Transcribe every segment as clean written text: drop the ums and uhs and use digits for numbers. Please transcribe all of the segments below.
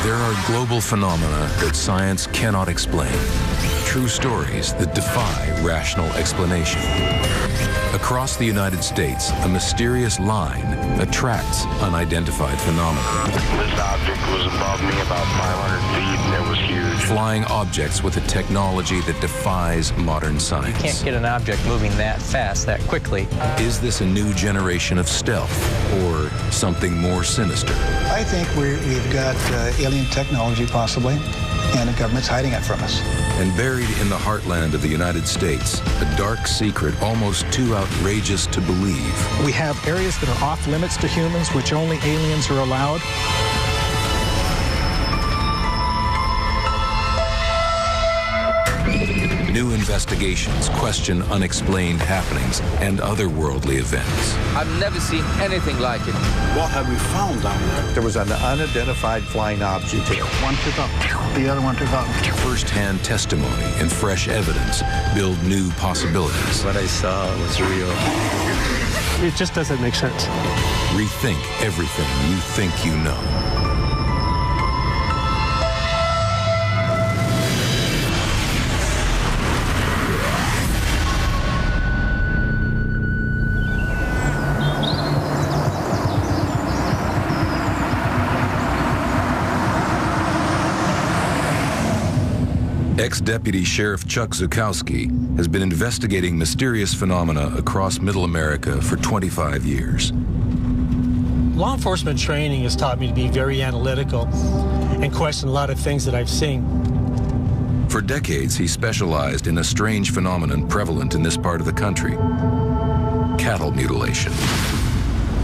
There are global phenomena that science cannot explain. True stories that defy rational explanation. Across the United States, a mysterious line attracts unidentified phenomena. This object was above me about 500 feet, and it was huge. Flying objects with a technology that defies modern science. You can't get an object moving that fast, that quickly. Is this a new generation of stealth, or something more sinister? I think we've got alien technology, possibly, and the government's hiding it from us. And buried in the heartland of the United States, a dark secret almost too outrageous to believe. We have areas that are off limits to humans, which only aliens are allowed. New investigations question unexplained happenings and otherworldly events. I've never seen anything like it. What have we found down there? There was an unidentified flying object here. One took off, the other one took off. First-hand testimony and fresh evidence build new possibilities. What I saw was real. It just doesn't make sense. Rethink everything you think you know. Ex-Deputy Sheriff Chuck Zukowski has been investigating mysterious phenomena across Middle America for 25 years. Law enforcement training has taught me to be very analytical and question a lot of things that I've seen. For decades, he specialized in a strange phenomenon prevalent in this part of the country: cattle mutilation,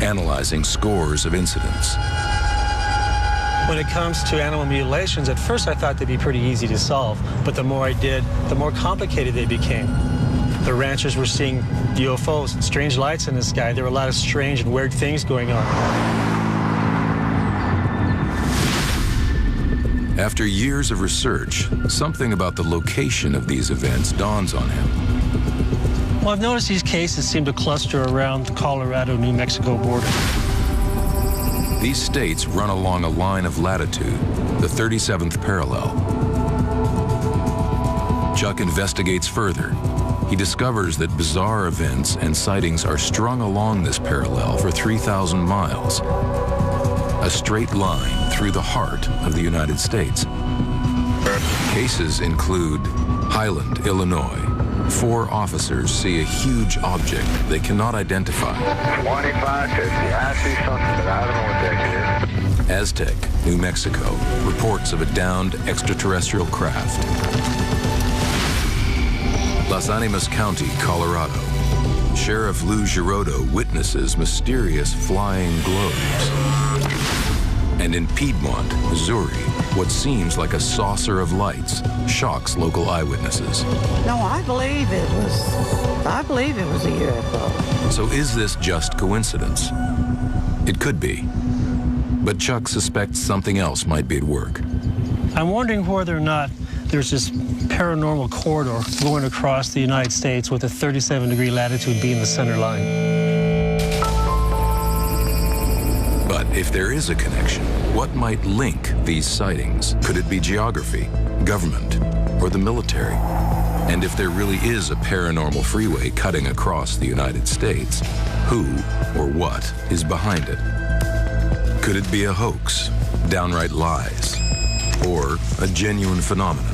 analyzing scores of incidents. When it comes to animal mutilations, at first I thought they'd be pretty easy to solve, but the more I did, the more complicated they became. The ranchers were seeing UFOs, strange lights in the sky. There were a lot of strange and weird things going on. After years of research, something about the location of these events dawns on him. Well, I've noticed these cases seem to cluster around the Colorado-New Mexico border. These states run along a line of latitude, the 37th parallel. Chuck investigates further. He discovers that bizarre events and sightings are strung along this parallel for 3,000 miles, a straight line through the heart of the United States. Cases include Highland, Illinois. 4 officers see a huge object they cannot identify. 2550. I see something, but I don't know what that is. Aztec, New Mexico, reports of a downed extraterrestrial craft. Las Animas County, Colorado. Sheriff Lou Girotto witnesses mysterious flying globes. And in Piedmont, Missouri, what seems like a saucer of lights shocks local eyewitnesses. No, I believe it was a UFO. So is this just coincidence? It could be. But Chuck suspects something else might be at work. I'm wondering whether or not there's this paranormal corridor going across the United States with a 37-degree latitude being the center line. But if there is a connection, what might link these sightings? Could it be geography, government, or the military? And if there really is a paranormal freeway cutting across the United States, who or what is behind it? Could it be a hoax, downright lies, or a genuine phenomenon?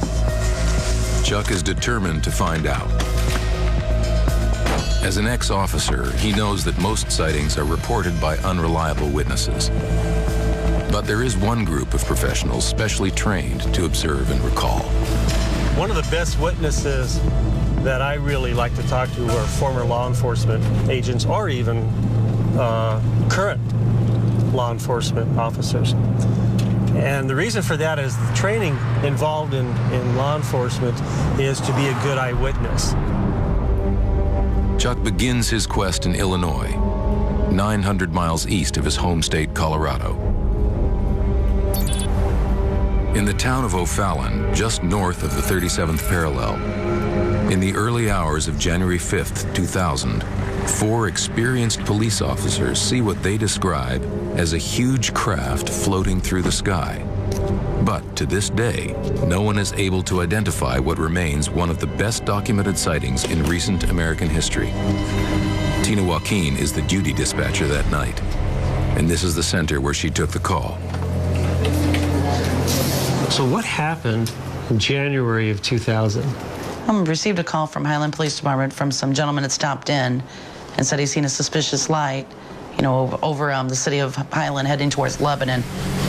Chuck is determined to find out. As an ex-officer, he knows that most sightings are reported by unreliable witnesses. But there is one group of professionals specially trained to observe and recall. One of the best witnesses that I really like to talk to are former law enforcement agents or even current law enforcement officers. And the reason for that is the training involved in law enforcement is to be a good eyewitness. Chuck begins his quest in Illinois, 900 miles east of his home state, Colorado. In the town of O'Fallon, just north of the 37th parallel, in the early hours of January 5th, 2000, 4 experienced police officers see what they describe as a huge craft floating through the sky. But to this day, no one is able to identify what remains one of the best documented sightings in recent American history. Tina Joaquin is the duty dispatcher that night, and this is the center where she took the call. So what happened in January of 2000? I received a call from Highland Police Department from some gentleman that stopped in and said he's seen a suspicious light, you know, over the city of Highland heading towards Lebanon.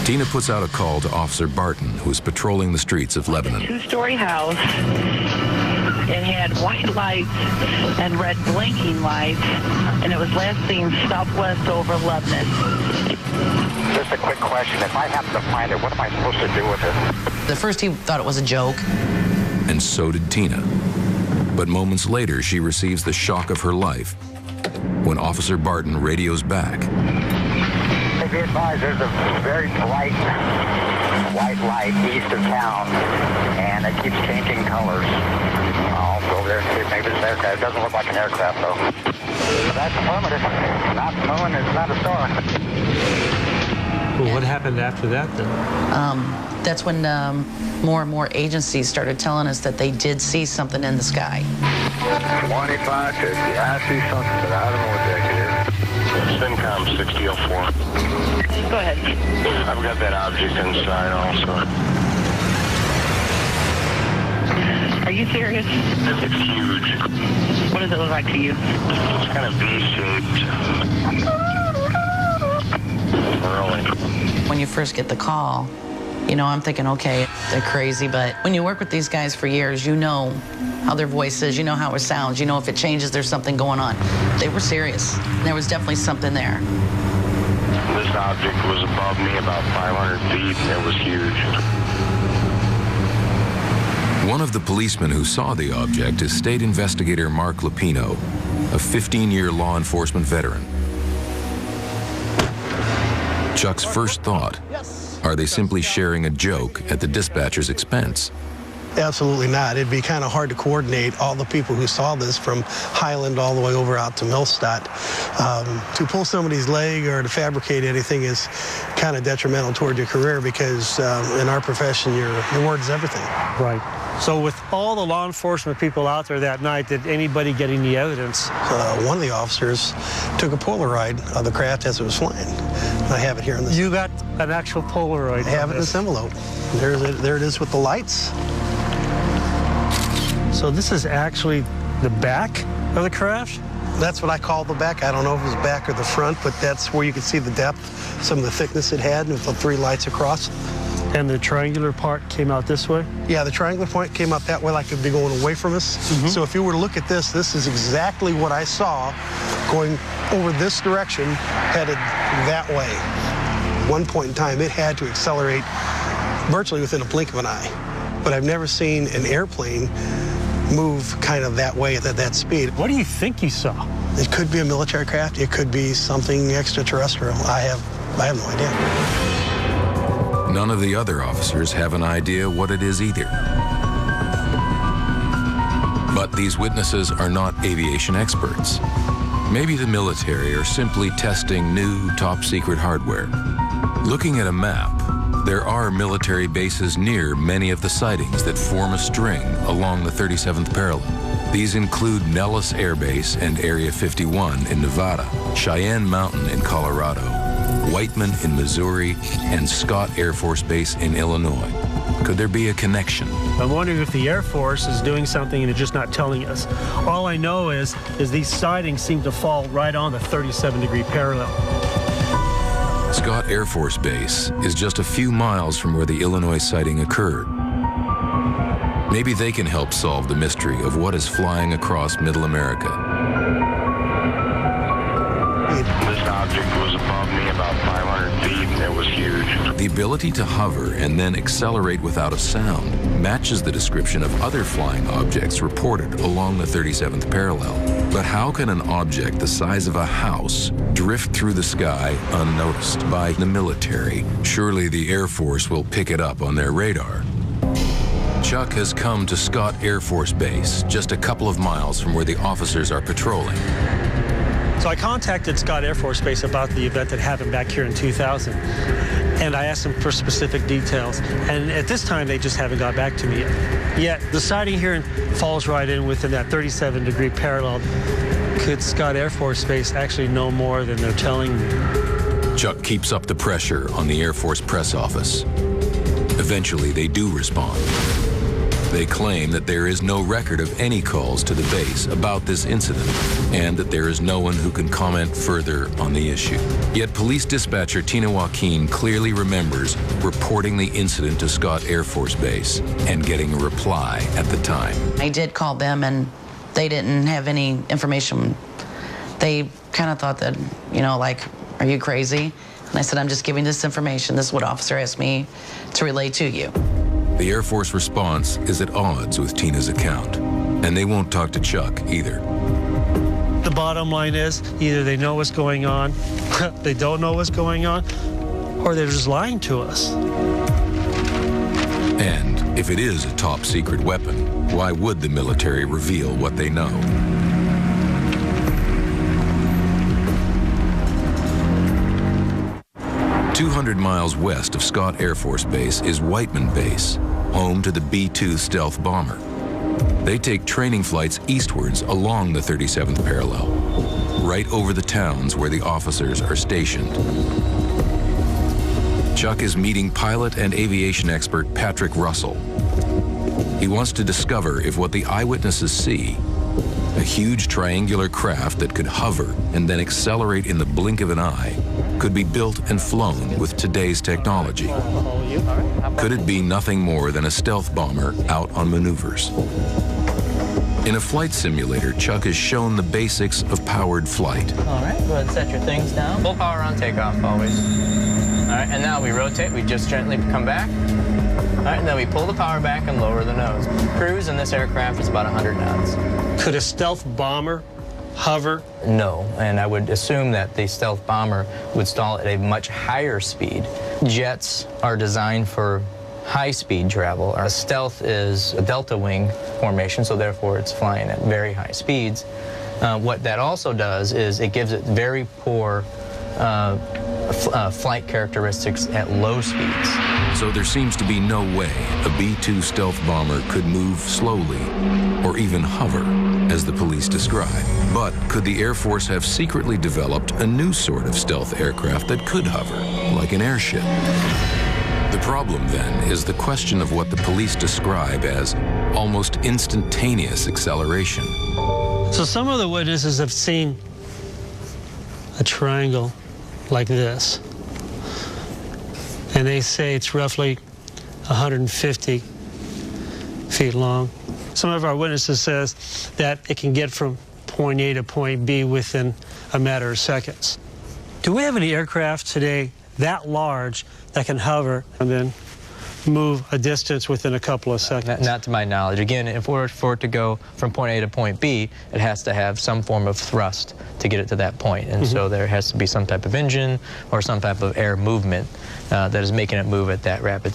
Tina puts out a call to Officer Barton, who's patrolling the streets of Lebanon. A two-story house. It had white lights and red blinking lights, and it was last seen southwest over Lebanon. Just a quick question. If I happen to find it, what am I supposed to do with it? At first he thought it was a joke. And so did Tina. But moments later, she receives the shock of her life when Officer Barton radios back. Hey, be advised, there's a very bright white light east of town, and it keeps changing colors. I'll go over there and see if maybe it's an aircraft. It doesn't look like an aircraft, though. That's affirmative. Not the moon, it's not a star. Well, what happened after that, then? That's when more and more agencies started telling us that they did see something in the sky. 2550. I see something, but I don't know what the heck it is. SINCOM 6004. Go ahead. I've got that object inside also. Are you serious? It's huge. What does it look like to you? It's kind of V-shaped. Really. When you first get the call, you know, I'm thinking, okay, they're crazy, but when you work with these guys for years, you know how their voice is, you know how it sounds, you know if it changes, there's something going on. They were serious. There was definitely something there. This object was above me about 500 feet, and it was huge. One of the policemen who saw the object is State Investigator Mark Lupino, a 15-year law enforcement veteran. Chuck's first thought, are they simply sharing a joke at the dispatcher's expense? Absolutely not. It'd be kind of hard to coordinate all the people who saw this from Highland all the way over out to Millstadt. To pull somebody's leg or to fabricate anything is kind of detrimental toward your career because in our profession, your word is everything. Right. So with all the law enforcement people out there that night, did anybody get any evidence? One of the officers took a Polaroid of the craft as it was flying. I have it here in this. You got an actual Polaroid? I have it in this envelope. There it is with the lights. So this is actually the back of the craft? That's what I call the back. I don't know if it was back or the front, but that's where you can see the depth, some of the thickness it had, with the three lights across. And the triangular part came out this way? Yeah, the triangular point came out that way, like it'd be going away from us. So if you were to look at this, this is exactly what I saw going over this direction, headed that way. At one point in time, it had to accelerate virtually within a blink of an eye. But I've never seen an airplane move kind of that way at that speed. What do you think you saw? It could be a military craft. It could be something extraterrestrial. I have no idea. None of the other officers have an idea what it is either. But these witnesses are not aviation experts. Maybe the military are simply testing new top-secret hardware. Looking at a map, there are military bases near many of the sightings that form a string along the 37th parallel. These include Nellis Air Base and Area 51 in Nevada, Cheyenne Mountain in Colorado, Whiteman in Missouri, and Scott Air Force Base in Illinois. Could there be a connection? I'm wondering if the Air Force is doing something and it's just not telling us. All I know is these sightings seem to fall right on the 37-degree parallel. Scott Air Force Base is just a few miles from where the Illinois sighting occurred. Maybe they can help solve the mystery of what is flying across Middle America. This object was above me about 500 feet, and it was huge. The ability to hover and then accelerate without a sound matches the description of other flying objects reported along the 37th parallel. But how can an object the size of a house drift through the sky unnoticed by the military? Surely the Air Force will pick it up on their radar. Chuck has come to Scott Air Force Base, just a couple of miles from where the officers are patrolling. So I contacted Scott Air Force Base about the event that happened back here in 2000, and I asked them for specific details. And at this time, they just haven't got back to me yet. Yet the sighting here falls right in within that 37-degree parallel. Could Scott Air Force Base actually know more than they're telling me? Chuck keeps up the pressure on the Air Force press office. Eventually, they do respond. They claim that there is no record of any calls to the base about this incident and that there is no one who can comment further on the issue. Yet police dispatcher Tina Joaquin clearly remembers reporting the incident to Scott Air Force Base and getting a reply at the time. I did call them and they didn't have any information. They kind of thought that, you know, like, are you crazy? And I said, I'm just giving this information. This is what officer asked me to relay to you. The Air Force response is at odds with Tina's account, and they won't talk to Chuck either. The bottom line is, either they know what's going on, they don't know what's going on, or they're just lying to us. And if it is a top secret weapon, why would the military reveal what they know? "200 miles west of Scott Air Force Base is Whiteman Base, home to the B-2 stealth bomber. They take training flights eastwards along the 37th parallel, right over the towns where the officers are stationed. Chuck is meeting pilot and aviation expert Patrick Russell. He wants to discover if what the eyewitnesses see, a huge triangular craft that could hover and then accelerate in the blink of an eye, could be built and flown with today's technology. Could it be nothing more than a stealth bomber out on maneuvers? In a flight simulator, Chuck is shown the basics of powered flight. All right, go ahead and set your things down. Full power on takeoff always. All right, and now we rotate. We just gently come back. All right, and then we pull the power back and lower the nose. Cruise in this aircraft is about 100 knots. Could a stealth bomber hover? No, and I would assume that the stealth bomber would stall at a much higher speed. Jets are designed for high-speed travel. Our stealth is a delta wing formation, so therefore it's flying at very high speeds. What that also does is it gives it very poor flight characteristics at low speeds. So there seems to be no way a B-2 stealth bomber could move slowly or even hover, as the police describe. But could the Air Force have secretly developed a new sort of stealth aircraft that could hover, like an airship? The problem, then, is the question of what the police describe as almost instantaneous acceleration. So some of the witnesses have seen a triangle like this, and they say it's roughly 150 feet long. Some of our witnesses says that it can get from point A to point B within a matter of seconds. Do we have any aircraft today that large that can hover and then move a distance within a couple of seconds? Not to my knowledge. Again, in order for it to go from point A to point B, it has to have some form of thrust to get it to that point. And so there has to be some type of engine or some type of air movement that is making it move at that rapid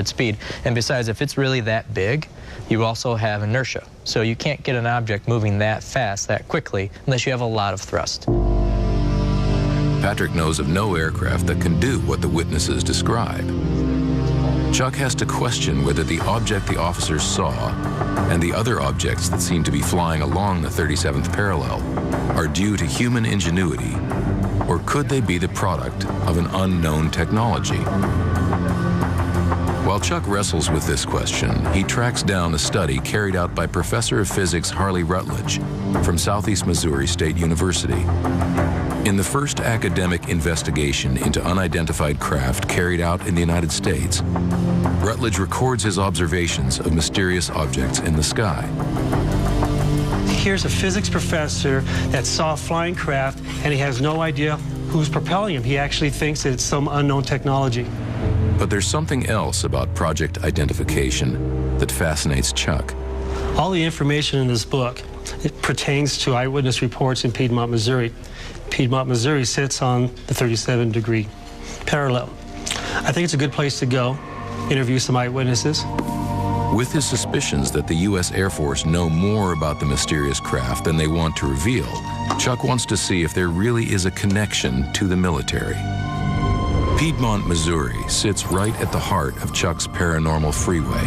speed. And besides, if it's really that big, you also have inertia. So you can't get an object moving that fast, that quickly, unless you have a lot of thrust. Patrick knows of no aircraft that can do what the witnesses describe. Chuck has to question whether the object the officers saw and the other objects that seem to be flying along the 37th parallel are due to human ingenuity, or could they be the product of an unknown technology? While Chuck wrestles with this question, he tracks down a study carried out by Professor of Physics Harley Rutledge from Southeast Missouri State University. In the first academic investigation into unidentified craft carried out in the United States, Rutledge records his observations of mysterious objects in the sky. Here's a physics professor that saw a flying craft, and he has no idea who's propelling him. He actually thinks that it's some unknown technology. But there's something else about project identification that fascinates Chuck. All the information in this book, it pertains to eyewitness reports in Piedmont, Missouri. Piedmont, Missouri sits on the 37-degree parallel. I think it's a good place to go, interview some eyewitnesses. With his suspicions that the U.S. Air Force know more about the mysterious craft than they want to reveal, Chuck wants to see if there really is a connection to the military. Piedmont, Missouri sits right at the heart of Chuck's paranormal freeway.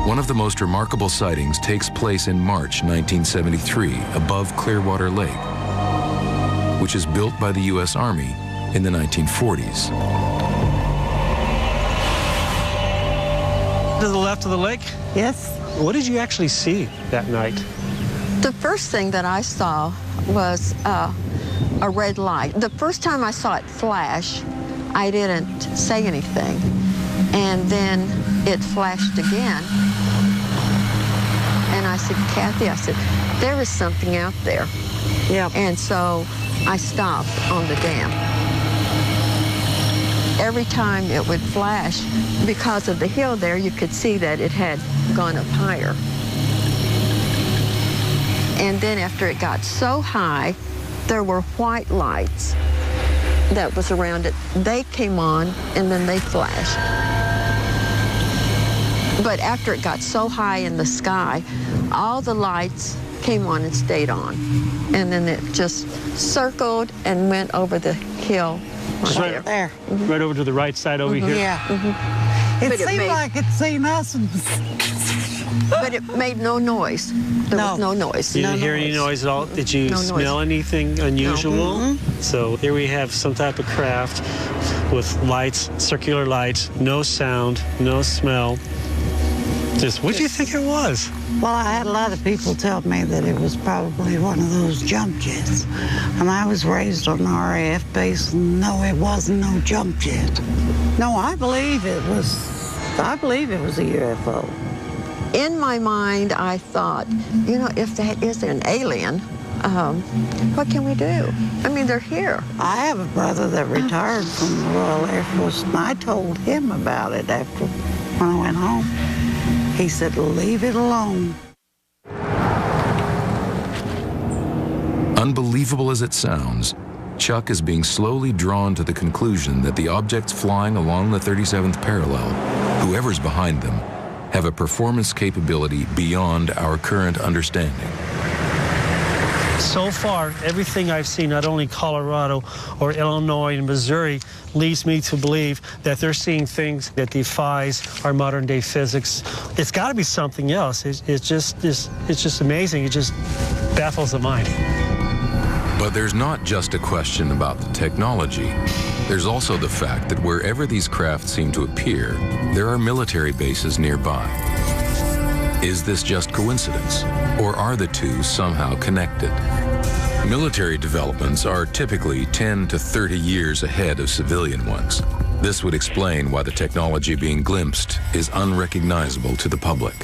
One of the most remarkable sightings takes place in March 1973 above Clearwater Lake, which is built by the U.S. Army in the 1940s. To the left of the lake? Yes. What did you actually see that night? The first thing that I saw was a red light. The first time I saw it flash, I didn't say anything. And then it flashed again. And I said, Kathy, I said, there is something out there. Yeah. And so I stopped on the dam. Every time it would flash, because of the hill there, you could see that it had gone up higher. And then after it got so high, there were white lights that was around it. They came on, and then they flashed. But after it got so high in the sky, all the lights came on and stayed on. And then it just circled and went over the hill. Right there. Mm-hmm. Right over to the right side over here? Yeah. Mm-hmm. It seemed like it seen us. But it made no noise. There was no noise. You didn't hear any noise at all? Did you smell anything unusual? No. Mm-hmm. So here we have some type of craft with lights, circular lights, no sound, no smell. Just, what do you think it was? Well, I had a lot of people tell me that it was probably one of those jump jets. And I was raised on the RAF base, and no, it wasn't no jump jet. No, I believe it was a UFO. In my mind, I thought, you know, if that is an alien, what can we do? I mean, they're here. I have a brother that retired from the Royal Air Force, and I told him about it after when I went home. He said, leave it alone. Unbelievable as it sounds, Chuck is being slowly drawn to the conclusion that the objects flying along the 37th parallel, whoever's behind them, have a performance capability beyond our current understanding. So far, everything I've seen, not only Colorado or Illinois and Missouri, leads me to believe that they're seeing things that defies our modern-day physics. It's got to be something else. It's just amazing. It just baffles the mind. But there's not just a question about the technology. There's also the fact that wherever these craft seem to appear, there are military bases nearby. Is this just coincidence, or are the two somehow connected? Military developments are typically 10 to 30 years ahead of civilian ones. This would explain why the technology being glimpsed is unrecognizable to the public.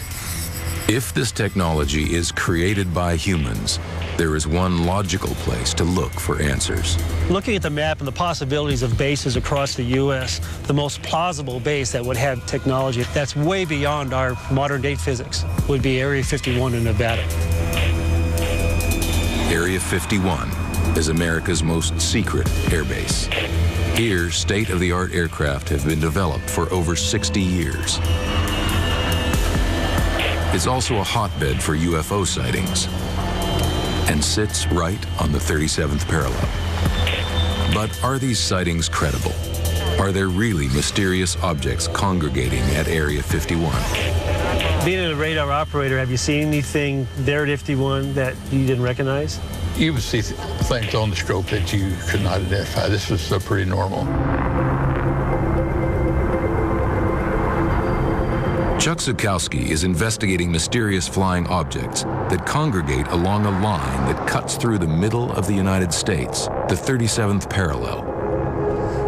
If this technology is created by humans, there is one logical place to look for answers. Looking at the map and the possibilities of bases across the U.S., the most plausible base that would have technology that's way beyond our modern-day physics would be Area 51 in Nevada. Area 51 is America's most secret airbase. Here, state-of-the-art aircraft have been developed for over 60 years. It's also a hotbed for UFO sightings and sits right on the 37th parallel. But are these sightings credible? Are there really mysterious objects congregating at Area 51? Being a radar operator, have you seen anything there at 51 that you didn't recognize? You would see things on the scope that you could not identify. This was pretty normal. Chuck Zukowski is investigating mysterious flying objects that congregate along a line that cuts through the middle of the United States, the 37th parallel.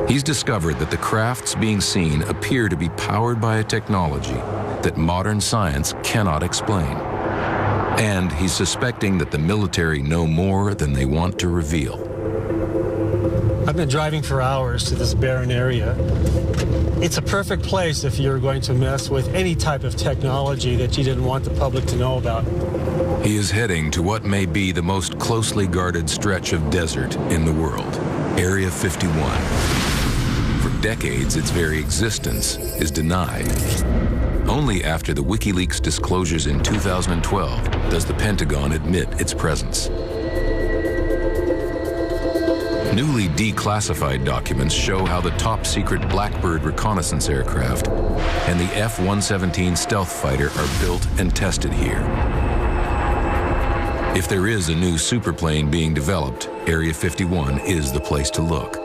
He's discovered that the crafts being seen appear to be powered by a technology that modern science cannot explain. And he's suspecting that the military know more than they want to reveal. I've been driving for hours to this barren area. It's a perfect place if you're going to mess with any type of technology that you didn't want the public to know about. He is heading to what may be the most closely guarded stretch of desert in the world, Area 51. For decades, its very existence is denied. Only after the WikiLeaks disclosures in 2012 does the Pentagon admit its presence. Newly declassified documents show how the top-secret Blackbird reconnaissance aircraft and the F-117 stealth fighter are built and tested here. If there is a new superplane being developed, Area 51 is the place to look.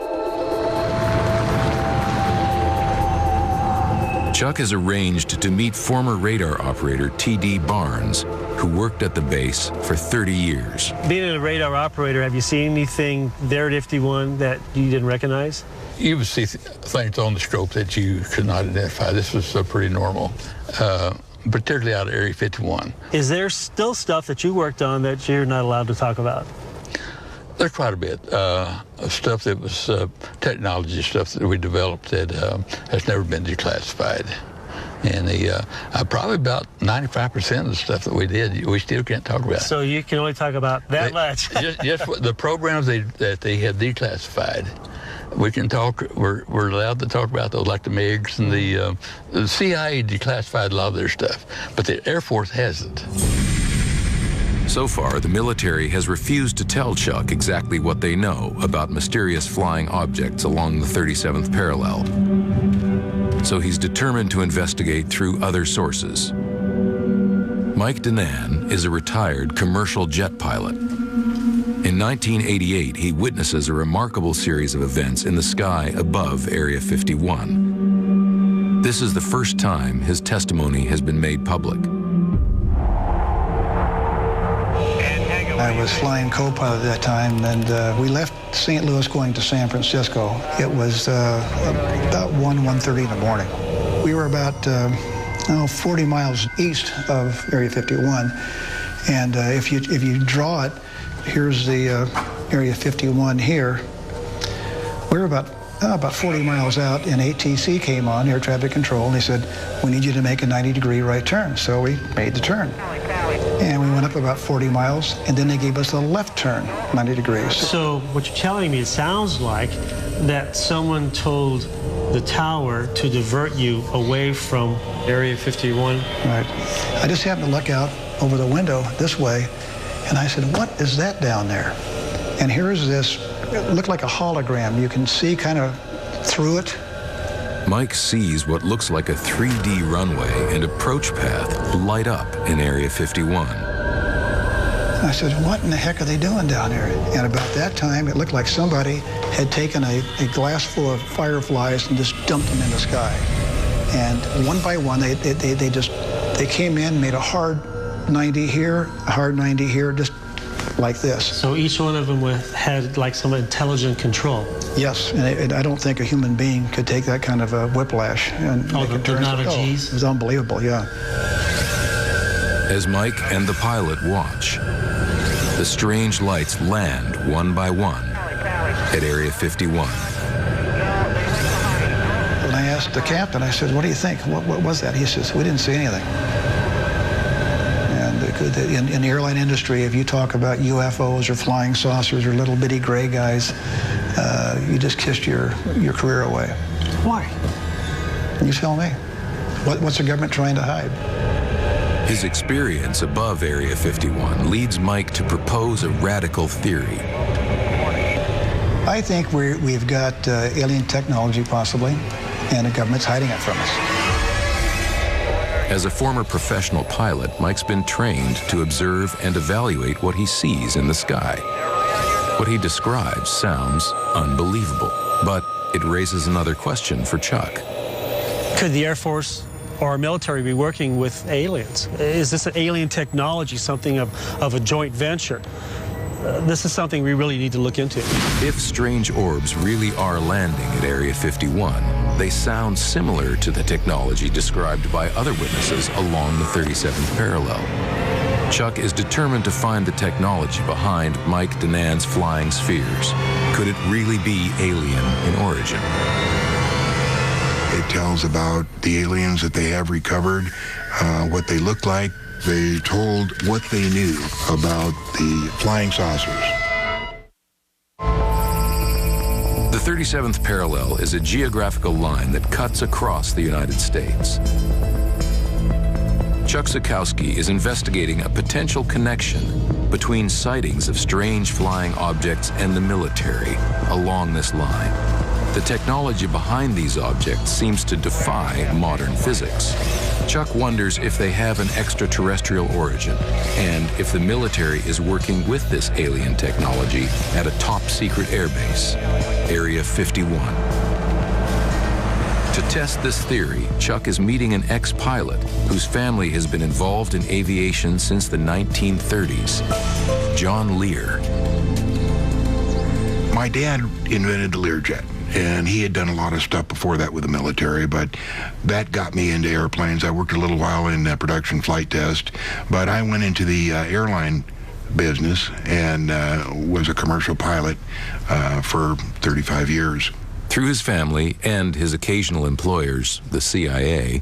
Chuck has arranged to meet former radar operator T.D. Barnes, who worked at the base for 30 years. Being a radar operator, have you seen anything there at 51 that you didn't recognize? You would see things on the scope that you could not identify. This was pretty normal, particularly out of Area 51. Is there still stuff that you worked on that you're not allowed to talk about? There's quite a bit of stuff that was technology stuff that we developed that has never been declassified. And probably about 95% of the stuff that we did, we still can't talk about. So you can only talk about that much? just the programs that they have declassified. We can talk, we're allowed to talk about those, like the MiGs, and the CIA declassified a lot of their stuff, but the Air Force hasn't. So far, the military has refused to tell Chuck exactly what they know about mysterious flying objects along the 37th parallel. So he's determined to investigate through other sources. Mike Danan is a retired commercial jet pilot. In 1988, he witnesses a remarkable series of events in the sky above Area 51. This is the first time his testimony has been made public. I was flying co-pilot at that time, and we left St. Louis going to San Francisco. It was about 1:30 in the morning. We were about 40 miles east of Area 51, and if you draw it, here's the Area 51 here. We were about 40 miles out, and ATC came on, air traffic control, and they said, "We need you to make a 90-degree right turn." So we made the turn. And we went up about 40 miles, and then they gave us a left turn, 90 degrees. So what you're telling me, it sounds like that someone told the tower to divert you away from Area 51. Right. I just happened to look out over the window this way, and I said, "What is that down there?" And here's this, it looked like a hologram. You can see kind of through it. Mike sees what looks like a 3D runway and approach path light up in Area 51. I said, "What in the heck are they doing down there?" And about that time, it looked like somebody had taken a glass full of fireflies and just dumped them in the sky. And one by one, they came in, made a hard 90 here, a hard 90 here, just like this. So each one of them had like some intelligent control. Yes, and I don't think a human being could take that kind of a whiplash. And they're not a G's? It was unbelievable, yeah. As Mike and the pilot watch, the strange lights land one by one at Area 51. When I asked the captain, I said, "What do you think? What was that?" He says, "We didn't see anything." In the airline industry, if you talk about UFOs or flying saucers or little bitty gray guys, you just kissed your career away. Why? You tell me. What's the government trying to hide? His experience above Area 51 leads Mike to propose a radical theory. I think we've got alien technology, possibly, and the government's hiding it from us. As a former professional pilot, Mike's been trained to observe and evaluate what he sees in the sky. What he describes sounds unbelievable, but it raises another question for Chuck. Could the Air Force or our military be working with aliens? Is this an alien technology, something of a joint venture? This is something we really need to look into. If strange orbs really are landing at Area 51, they sound similar to the technology described by other witnesses along the 37th parallel. Chuck is determined to find the technology behind Mike Danan's flying spheres. Could it really be alien in origin? It tells about the aliens that they have recovered, what they look like. They told what they knew about the flying saucers. The 37th parallel is a geographical line that cuts across the United States. Chuck Zukowski is investigating a potential connection between sightings of strange flying objects and the military along this line. The technology behind these objects seems to defy modern physics. Chuck wonders if they have an extraterrestrial origin and if the military is working with this alien technology at a top-secret airbase, Area 51. To test this theory, Chuck is meeting an ex-pilot whose family has been involved in aviation since the 1930s, John Lear. My dad invented the Learjet, and he had done a lot of stuff before that with the military, but that got me into airplanes. I worked a little while in production flight test, but I went into the airline business and was a commercial pilot for 35 years. Through his family and his occasional employers, the CIA,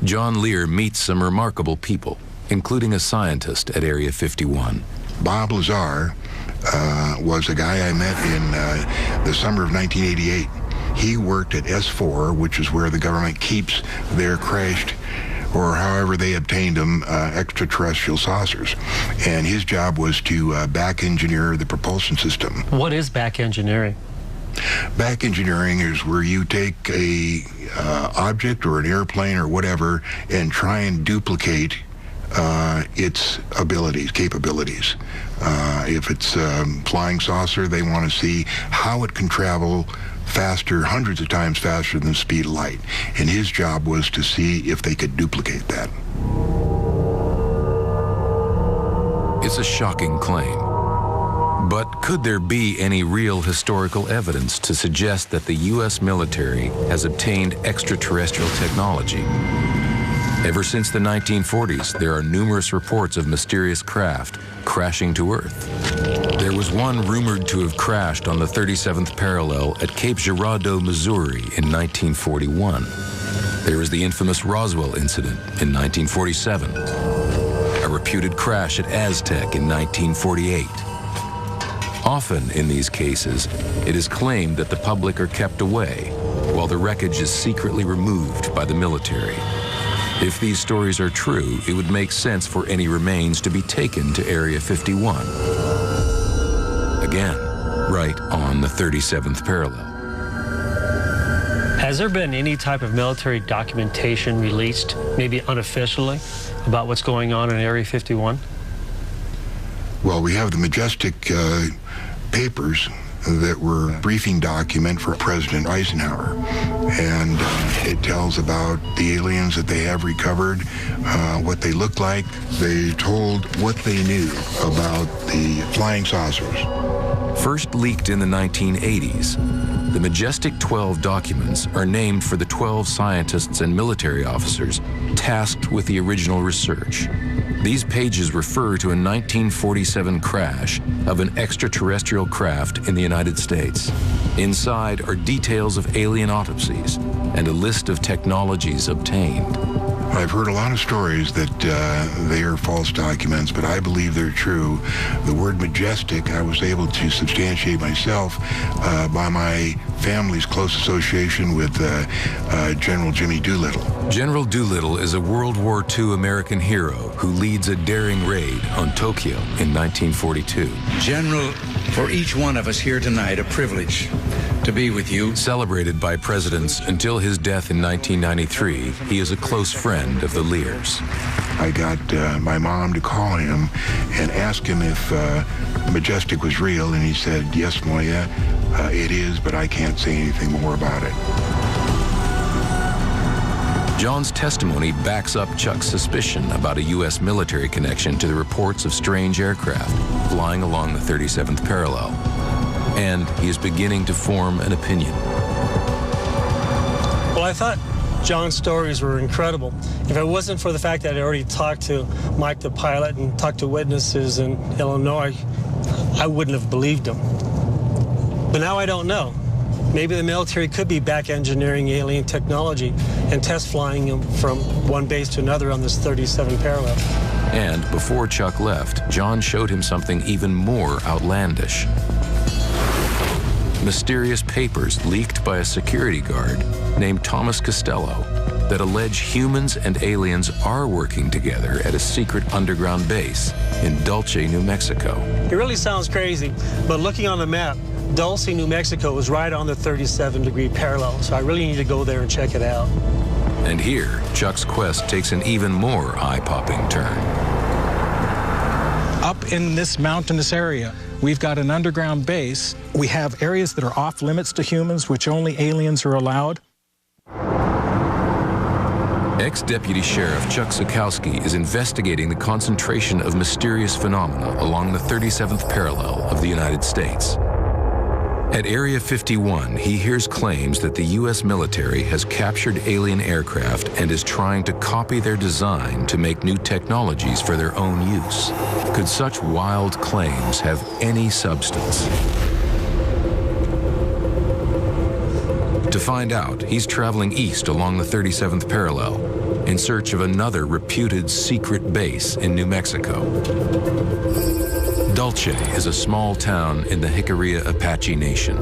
John Lear meets some remarkable people, including a scientist at Area 51. Bob Lazar was a guy I met in the summer of 1988. He worked at S4, which is where the government keeps their crashed, or however they obtained them, extraterrestrial saucers. And his job was to back engineer the propulsion system. What is back engineering? Back engineering is where you take a object or an airplane or whatever and try and duplicate its abilities, capabilities. If it's a flying saucer, they want to see how it can travel faster, hundreds of times faster than the speed of light. And his job was to see if they could duplicate that. It's a shocking claim. But could there be any real historical evidence to suggest that the U.S. military has obtained extraterrestrial technology? Ever since the 1940s, there are numerous reports of mysterious craft crashing to Earth. There was one rumored to have crashed on the 37th parallel at Cape Girardeau, Missouri in 1941. There was the infamous Roswell incident in 1947, a reputed crash at Aztec in 1948. Often in these cases, it is claimed that the public are kept away, while the wreckage is secretly removed by the military. If these stories are true, it would make sense for any remains to be taken to Area 51. Again, right on the 37th parallel. Has there been any type of military documentation released, maybe unofficially, about what's going on in Area 51? Well, we have the Majestic papers that were a briefing document for President Eisenhower. And it tells about the aliens that they have recovered, what they look like. They told what they knew about the flying saucers. First leaked in the 1980s, the Majestic 12 documents are named for the 12 scientists and military officers tasked with the original research. These pages refer to a 1947 crash of an extraterrestrial craft in the United States. Inside are details of alien autopsies and a list of technologies obtained. I've heard a lot of stories that they are false documents, but I believe they're true. The word majestic, I was able to substantiate myself by my family's close association with General Jimmy Doolittle. General Doolittle is a World War II American hero who leads a daring raid on Tokyo in 1942. General, for each one of us here tonight, a privilege to be with you. Celebrated by presidents until his death in 1993, he is a close friend of the Lears. I got my mom to call him and ask him if Majestic was real, and he said, "Yes, Moya, it is, but I can't say anything more about it." John's testimony backs up Chuck's suspicion about a U.S. military connection to the reports of strange aircraft flying along the 37th parallel. And he is beginning to form an opinion. Well, I thought John's stories were incredible. If it wasn't for the fact that I already talked to Mike the pilot and talked to witnesses in Illinois, I wouldn't have believed him. But now I don't know. Maybe the military could be back engineering alien technology and test flying them from one base to another on this 37 parallel. And before Chuck left, John showed him something even more outlandish. Mysterious papers leaked by a security guard named Thomas Costello. that allege humans and aliens are working together at a secret underground base in Dulce, New Mexico. It really sounds crazy, but looking on the map, Dulce, New Mexico is right on the 37-degree parallel, so I really need to go there and check it out. And here, Chuck's quest takes an even more eye-popping turn. Up in this mountainous area, we've got an underground base. We have areas that are off limits to humans, which only aliens are allowed. Ex-Deputy Sheriff Chuck Zukowski is investigating the concentration of mysterious phenomena along the 37th parallel of the United States. At Area 51, he hears claims that the U.S. military has captured alien aircraft and is trying to copy their design to make new technologies for their own use. Could such wild claims have any substance? To find out, he's traveling east along the 37th parallel in search of another reputed secret base in New Mexico. Dulce is a small town in the Jicarilla Apache Nation.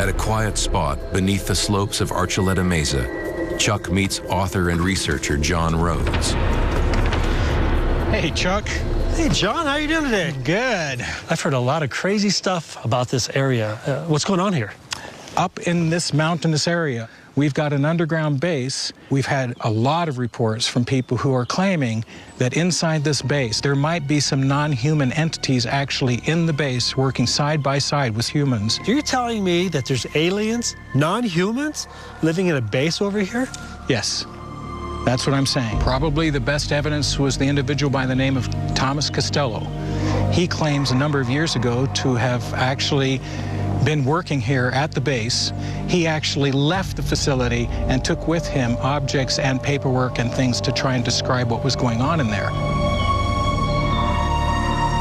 At a quiet spot beneath the slopes of Archuleta Mesa, Chuck meets author and researcher John Rhodes. Hey, Chuck. Hey, John, how are you doing today? Good. I've heard a lot of crazy stuff about this area. What's going on here? Up in this mountainous area, we've got an underground base. We've had a lot of reports from people who are claiming that inside this base, there might be some non-human entities actually in the base working side by side with humans. You're telling me that there's aliens, non-humans, living in a base over here? Yes, that's what I'm saying. Probably the best evidence was the individual by the name of Thomas Costello. He claims a number of years ago to have actually been working here at the base. He actually left the facility and took with him objects and paperwork and things to try and describe what was going on in there.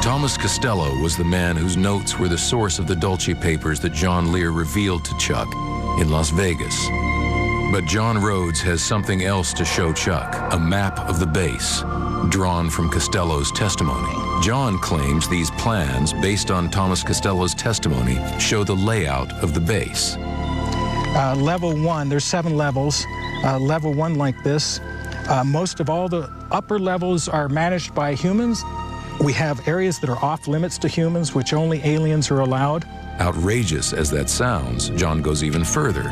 Thomas Costello was the man whose notes were the source of the Dulce papers that John Lear revealed to Chuck in Las Vegas. But John Rhodes has something else to show Chuck, a map of the base, drawn from Costello's testimony. John claims these plans, based on Thomas Costello's testimony, show the layout of the base. Level 1, there's 7 levels. Level 1 like this. Most of all the upper levels are managed by humans. We have areas that are off limits to humans, which only aliens are allowed. Outrageous as that sounds, John goes even further.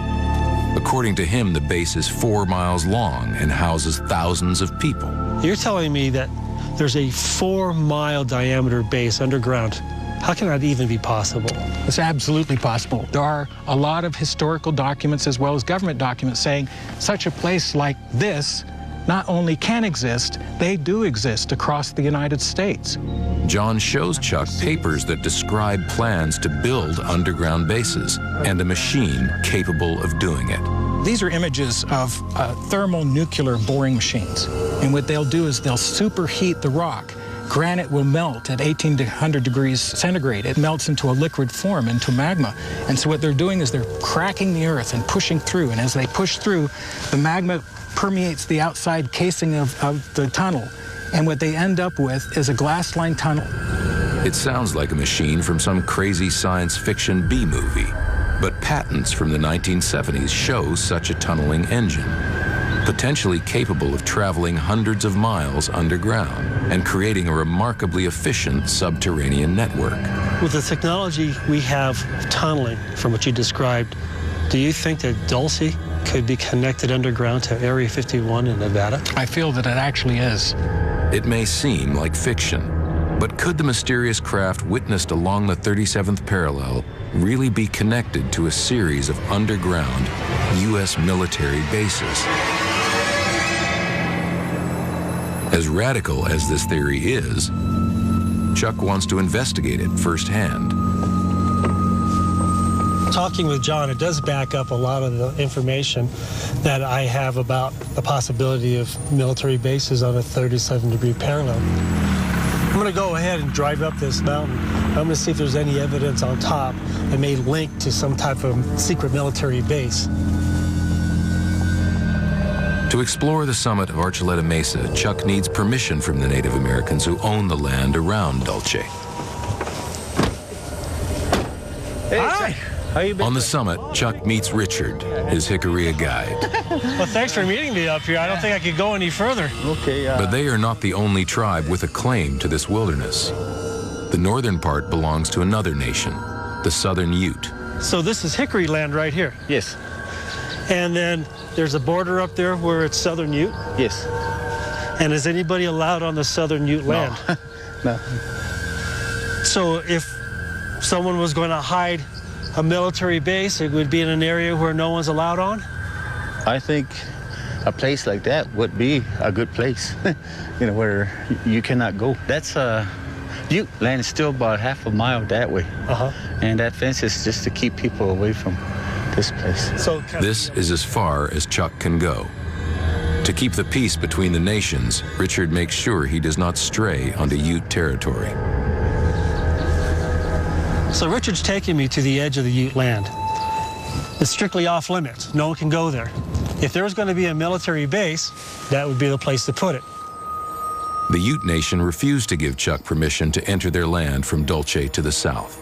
According to him, the base is 4 miles long and houses thousands of people. You're telling me that there's a 4-mile diameter base underground. How can that even be possible? It's absolutely possible. There are a lot of historical documents as well as government documents saying such a place like this not only can exist, they do exist across the United States. John shows Chuck papers that describe plans to build underground bases and a machine capable of doing it. These are images of thermal nuclear boring machines. And what they'll do is they'll superheat the rock. Granite will melt at 18 to 100 degrees centigrade. It melts into a liquid form, into magma. And so what they're doing is they're cracking the earth and pushing through. And as they push through, the magma permeates the outside casing of the tunnel. And what they end up with is a glass-lined tunnel. It sounds like a machine from some crazy science fiction B-movie. But patents from the 1970s show such a tunneling engine, potentially capable of traveling hundreds of miles underground and creating a remarkably efficient subterranean network. With the technology we have of tunneling, from what you described, do you think that Dulce could be connected underground to Area 51 in Nevada? I feel that it actually is. It may seem like fiction, but could the mysterious craft witnessed along the 37th parallel really be connected to a series of underground U.S. military bases? As radical as this theory is, Chuck wants to investigate it firsthand. Talking with John, it does back up a lot of the information that I have about the possibility of military bases on a 37-degree parallel. I'm going to go ahead and drive up this mountain. I'm going to see if there's any evidence on top that may link to some type of secret military base. To explore the summit of Archuleta Mesa, Chuck needs permission from the Native Americans who own the land around Dulce. Hey, Hi. On the summit, Chuck meets Richard, his Jicarilla guide. Well, thanks for meeting me up here. I don't think I could go any further. Okay. But they are not the only tribe with a claim to this wilderness. The northern part belongs to another nation, the Southern Ute. So this is hickory land right here? Yes. And then there's a border up there where it's Southern Ute? Yes. And is anybody allowed on the Southern Ute land? No. So if someone was going to hide a military base, it would be in an area where no one's allowed on? I think a place like that would be a good place, you know, where you cannot go. That's Ute land is still about half a mile that way. And that fence is just to keep people away from this place. So this is as far as Chuck can go. To keep the peace between the nations, Richard makes sure he does not stray onto Ute territory. So Richard's taking me to the edge of the Ute land. It's strictly off limits. No one can go there. If there was going to be a military base, that would be the place to put it. The Ute Nation refused to give Chuck permission to enter their land from Dulce to the south.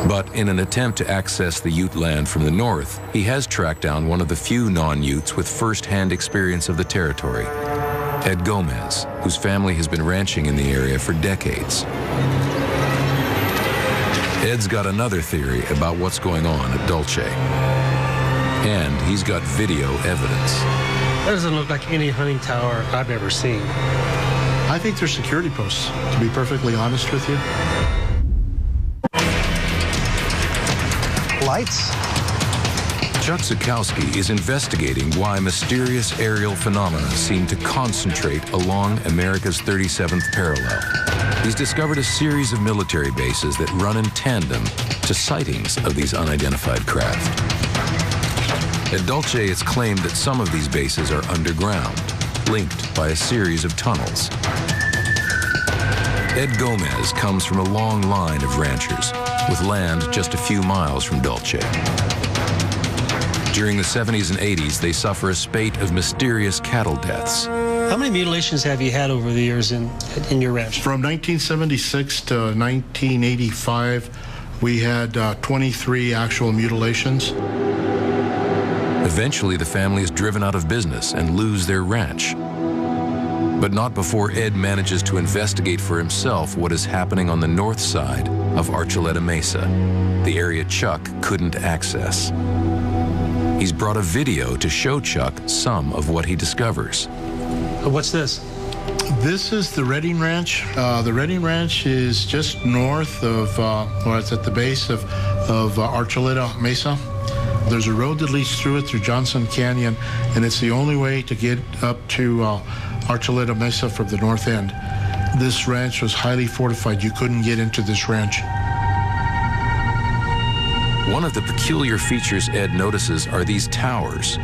But in an attempt to access the Ute land from the north, he has tracked down one of the few non-Utes with first-hand experience of the territory, Ed Gomez, whose family has been ranching in the area for decades. Ed's got another theory about what's going on at Dulce. And he's got video evidence. That doesn't look like any hunting tower I've ever seen. I think they're security posts, to be perfectly honest with you. Lights? Chuck Zukowski is investigating why mysterious aerial phenomena seem to concentrate along America's 37th parallel. He's discovered a series of military bases that run in tandem to sightings of these unidentified craft. At Dulce, it's claimed that some of these bases are underground, linked by a series of tunnels. Ed Gomez comes from a long line of ranchers with land just a few miles from Dulce. During the 70s and 80s, they suffer a spate of mysterious cattle deaths. How many mutilations have you had over the years in your ranch? From 1976 to 1985, we had 23 actual mutilations. Eventually, the family is driven out of business and lose their ranch. But not before Ed manages to investigate for himself what is happening on the north side of Archuleta Mesa, the area Chuck couldn't access. He's brought a video to show Chuck some of what he discovers. What's this? This is the Redding Ranch. The Redding Ranch is just north of, or it's at the base of Archuleta Mesa. There's a road that leads through it, through Johnson Canyon, and it's the only way to get up to Archuleta Mesa from the north end. This ranch was highly fortified. You couldn't get into this ranch. One of the peculiar features Ed notices are these towers.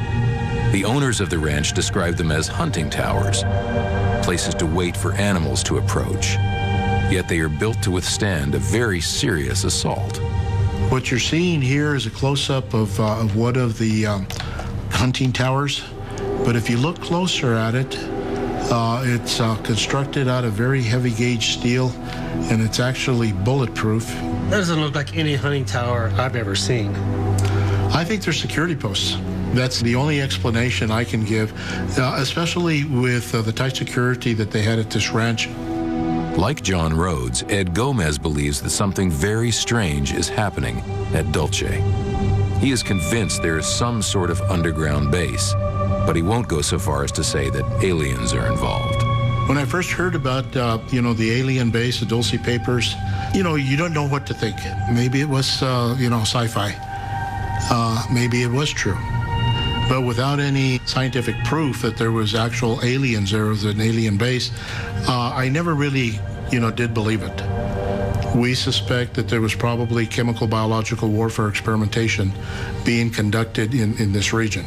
The owners of the ranch describe them as hunting towers, places to wait for animals to approach. Yet they are built to withstand a very serious assault. What you're seeing here is a close-up of one of the hunting towers. But if you look closer at it, it's constructed out of very heavy gauge steel, and it's actually bulletproof. That doesn't look like any hunting tower I've ever seen. I think they're security posts. That's the only explanation I can give, especially with the tight security that they had at this ranch. Like John Rhodes, Ed Gomez believes that something very strange is happening at Dulce. He is convinced there is some sort of underground base, but he won't go so far as to say that aliens are involved. When I first heard about, the alien base, the Dulce Papers, you don't know what to think. Maybe it was, sci-fi. Maybe it was true. But without any scientific proof that there was actual aliens, there was an alien base, I never really, did believe it. We suspect that there was probably chemical biological warfare experimentation being conducted in this region.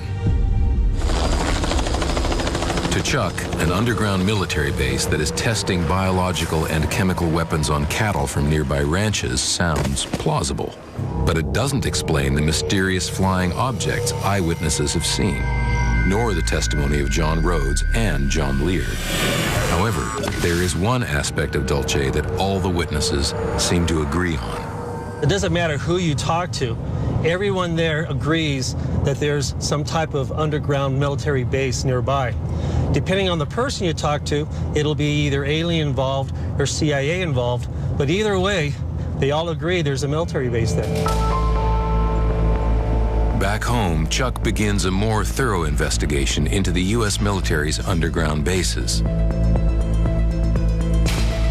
To Chuck, an underground military base that is testing biological and chemical weapons on cattle from nearby ranches sounds plausible. But it doesn't explain the mysterious flying objects eyewitnesses have seen, nor the testimony of John Rhodes and John Leard. However, there is one aspect of Dulce that all the witnesses seem to agree on. It doesn't matter who you talk to. Everyone there agrees that there's some type of underground military base nearby. Depending on the person you talk to, it'll be either alien involved or CIA involved, but either way, they all agree there's a military base there. Back home, Chuck begins a more thorough investigation into the U.S. military's underground bases.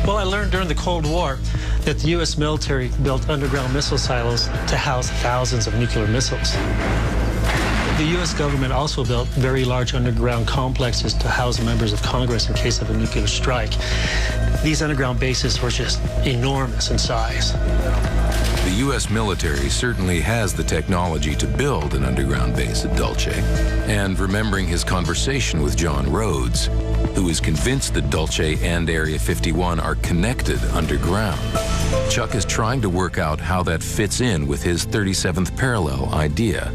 Well, I learned during the Cold War that the U.S. military built underground missile silos to house thousands of nuclear missiles. The U.S. government also built very large underground complexes to house members of Congress in case of a nuclear strike. These underground bases were just enormous in size. The U.S. military certainly has the technology to build an underground base at Dulce. And remembering his conversation with John Rhodes, who is convinced that Dulce and Area 51 are connected underground, Chuck is trying to work out how that fits in with his 37th parallel idea.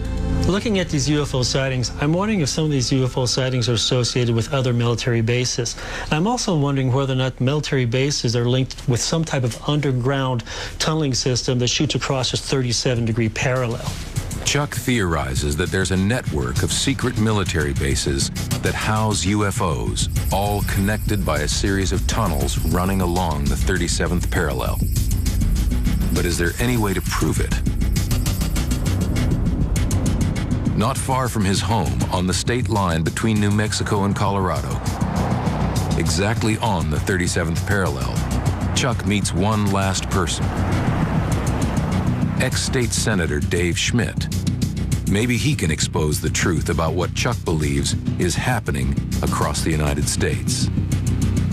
Looking at these UFO sightings, I'm wondering if some of these UFO sightings are associated with other military bases. And I'm also wondering whether or not military bases are linked with some type of underground tunneling system that shoots across a 37-degree parallel. Chuck theorizes that there's a network of secret military bases that house UFOs, all connected by a series of tunnels running along the 37th parallel. But is there any way to prove it? Not far from his home, on the state line between New Mexico and Colorado, exactly on the 37th parallel, Chuck meets one last person. Ex-State Senator Dave Schmidt. Maybe he can expose the truth about what Chuck believes is happening across the United States.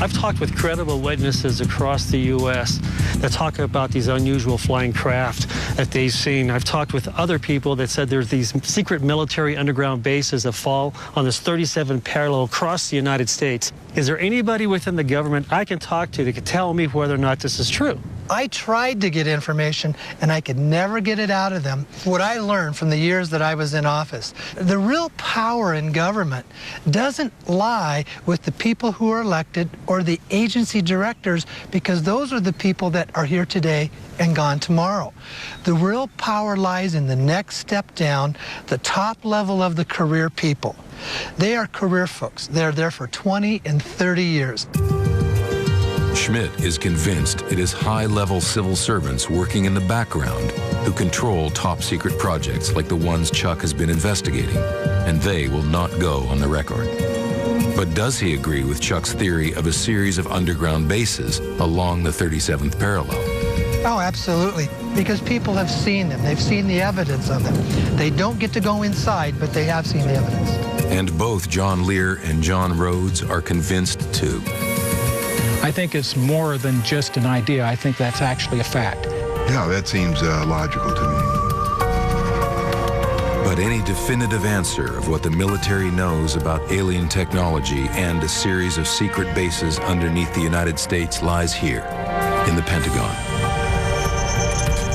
I've talked with credible witnesses across the U.S. that talk about these unusual flying craft that they've seen. I've talked with other people that said there's these secret military underground bases that fall on this 37 parallel across the United States. Is there anybody within the government I can talk to that can tell me whether or not this is true? I tried to get information, and I could never get it out of them. What I learned from the years that I was in office, the real power in government doesn't lie with the people who are elected or the agency directors, because those are the people that are here today and gone tomorrow. The real power lies in the next step down, the top level of the career people. They are career folks. They're there for 20 and 30 years. Schmidt is convinced it is high-level civil servants working in the background who control top-secret projects like the ones Chuck has been investigating, and they will not go on the record. But does he agree with Chuck's theory of a series of underground bases along the 37th parallel? Oh, absolutely, because people have seen them. They've seen the evidence of them. They don't get to go inside, but they have seen the evidence. And both John Lear and John Rhodes are convinced, too. I think it's more than just an idea. I think that's actually a fact. Yeah, that seems logical to me. But any definitive answer of what the military knows about alien technology and a series of secret bases underneath the United States lies here, in the Pentagon.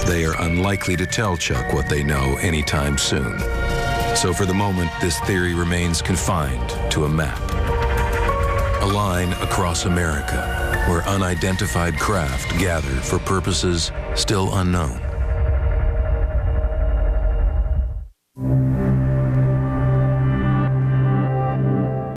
They are unlikely to tell Chuck what they know anytime soon. So for the moment, this theory remains confined to a map. A line across America where unidentified craft gather for purposes still unknown.